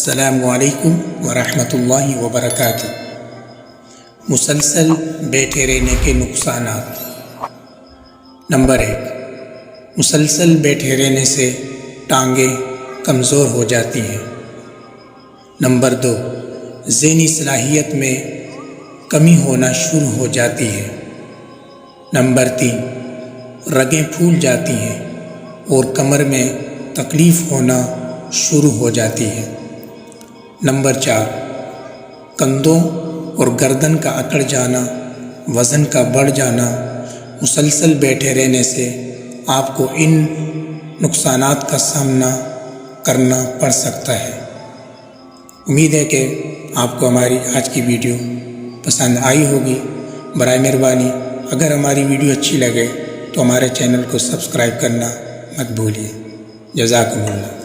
السلام علیکم ورحمۃ اللہ وبرکاتہ۔ مسلسل بیٹھے رہنے کے نقصانات۔ نمبر 1، مسلسل بیٹھے رہنے سے ٹانگیں کمزور ہو جاتی ہیں۔ نمبر 2، ذہنی صلاحیت میں کمی ہونا شروع ہو جاتی ہے۔ نمبر 3، رگیں پھول جاتی ہیں اور کمر میں تکلیف ہونا شروع ہو جاتی ہے۔ نمبر 4، کندھوں اور گردن کا اکڑ جانا، وزن کا بڑھ جانا۔ مسلسل بیٹھے رہنے سے آپ کو ان نقصانات کا سامنا کرنا پڑ سکتا ہے۔ امید ہے کہ آپ کو ہماری آج کی ویڈیو پسند آئی ہوگی۔ برائے مہربانی اگر ہماری ویڈیو اچھی لگے تو ہمارے چینل کو سبسکرائب کرنا مت بھولیے۔ جزاکم اللہ۔